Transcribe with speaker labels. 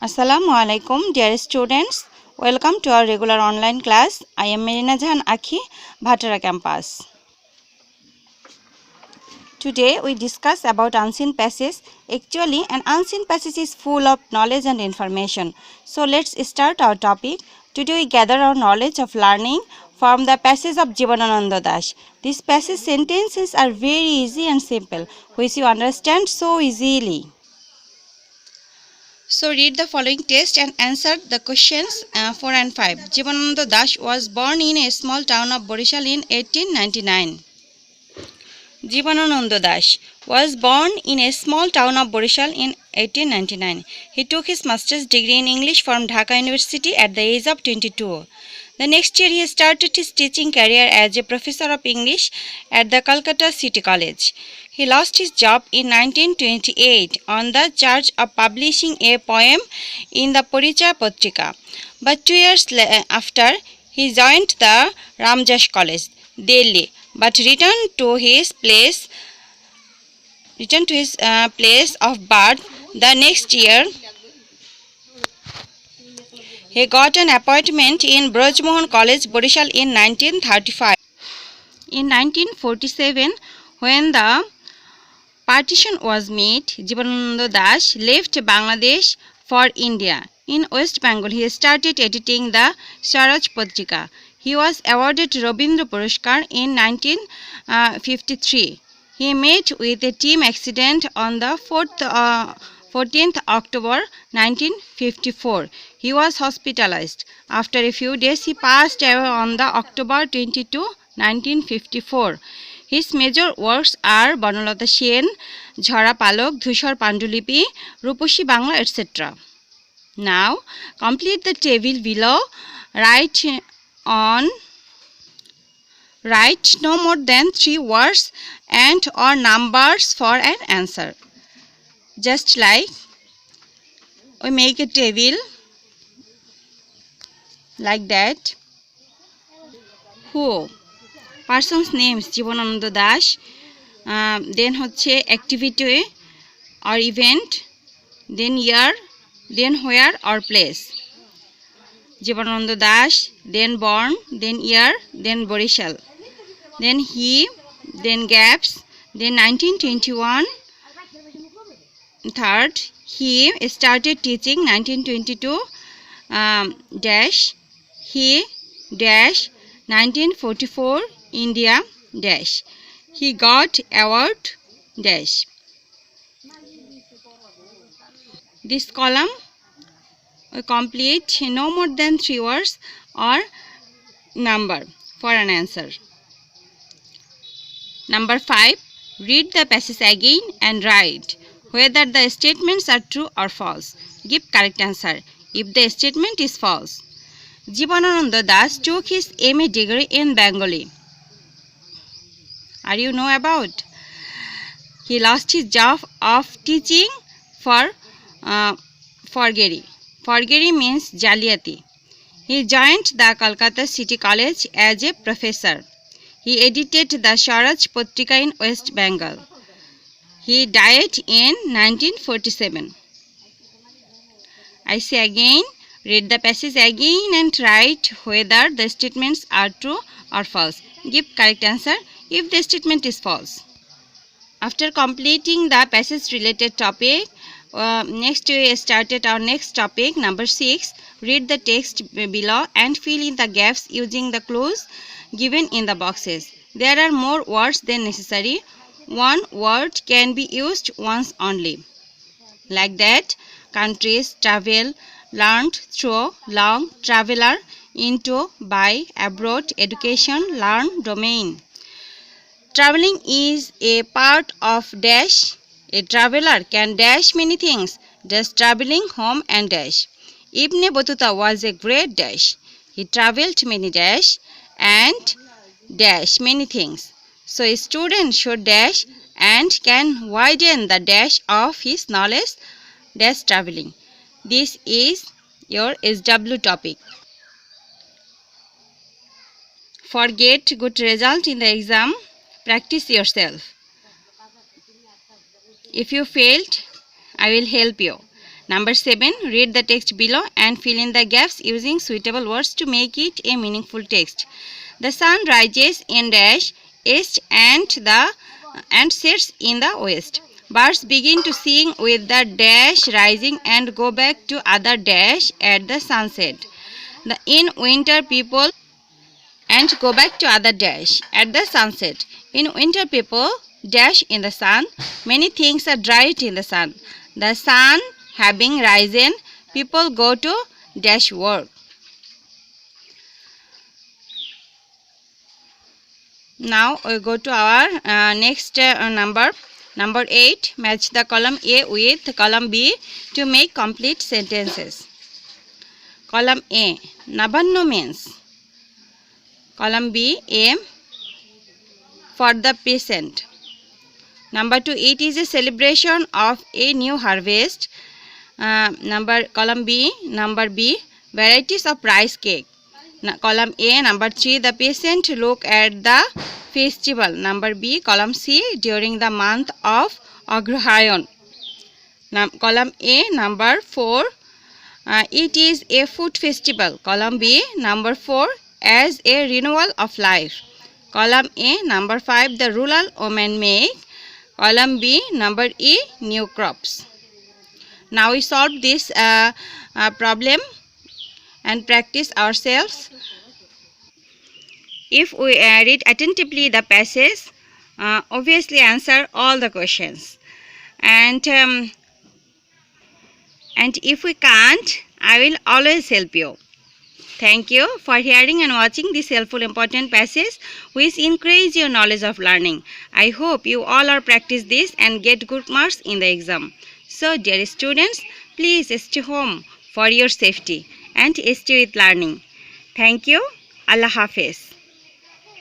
Speaker 1: Assalamu alaikum, dear students. Welcome to our regular online class. I am Merina Jahan Akhi, Bhatara campus. Today we discuss about unseen passage. Actually, an unseen passage is full of knowledge and information. So let's start our topic. Today we gather our knowledge of learning from the passage of Jivanananda Das. These passage sentences are very easy and simple, which you understand so easily. So read the following text and answer the questions 4 and 5. Jivanananda Das was born in a small town of Borishal in 1899. Jivanananda Das was born in a small town of Borishal in 1899. He took his master's degree in English from Dhaka University at the age of 22. The next year he started his teaching career as a professor of English at the Calcutta City College. He lost his job in 1928 on the charge of publishing a poem in the Porichaya Patrika. But 2 years after, he joined the Ramjas College, Delhi, but returned to his place of birth the next year. He got an appointment in Braj Mohan College, Borishal in 1935. In 1947, when the partition was made, Jivanananda Das left Bangladesh for India. In West Bengal, he started editing the Swaraj Patrika. He was awarded Rabindra Puraskar in 1953. He met with a team accident on the 14th October 1954. He was hospitalized. After a few days, he passed away on the October 22, 1954. His major works are Banalata Sen, Jhara Palok, Dhushar Pandulipi, Ruposhi Bangla, etc. Now, complete the table below. Write no more than 3 words and or numbers for an answer. Just like we make a table like that. Who? Person's names Jivanananda Das, then hoche activity or event, then year, then where or place. Jivanananda Das, then born, then year, then Borishal, then he, then gaps, then 1921. Third, he started teaching 1922 dash, he dash 1944 India dash, he got award dash. This column we complete no more than 3 words or number for an answer. Number 5, read the passage again and write whether the statements are true or false. Give correct answer if the statement is false. Jivanananda Das took his MA degree in Bengali. Are you know about? He lost his job of teaching for forgery. Forgery means Jaliati. He joined the Calcutta City College as a professor. He edited the Swaraj Patrika in West Bengal. He died in 1947. I say again, read the passage again and write whether the statements are true or false. Give correct answer if the statement is false. After completing the passage related topic, next we started our next topic, number 6. Read the text below and fill in the gaps using the clues given in the boxes. There are more words than necessary. One word can be used once only. Like that, countries, travel, learned, through, long, traveler, into, by, abroad, education, learn, domain. Traveling is a part of dash. A traveler can dash many things, just traveling home and dash. Ibn Battuta was a great dash. He traveled many dash and dash many things. So a student should dash and can widen the dash of his knowledge dash traveling. This is your SW topic. For get good result in the exam, practice yourself. If you failed, I will help you. Number 7. Read the text below and fill in the gaps using suitable words to make it a meaningful text. The sun rises in dash east and sets in the west. Birds begin to sing with the dash rising and go back to other dash at the sunset. In winter people and go back to other dash at the sunset. In winter people dash in the sun. Many things are dried in the sun. The sun having risen, people go to dash work. Now we go to our next number. Number 8. Match the column A with column B to make complete sentences. Column A. Nabanno means. Column B. A for the peasant. Number 2. It is a celebration of a new harvest. Column B. Number B. Varieties of rice cake. Column A. Number 3. The peasant look at the festival. Number B. Column C. During the month of Agrahayan. Column A. Number 4. It is a food festival. Column B. Number 4. As a renewal of life. Column A. Number 5. The rural women make. Column B. Number E. New crops. Now we solve this problem and practice ourselves. If we read attentively the passage, obviously answer all the questions. And if we can't, I will always help you. Thank you for hearing and watching this helpful important passage which increase your knowledge of learning. I hope you all are practice this and get good marks in the exam. So dear students, please stay home for your safety and stay with learning. Thank you. Allah Hafiz.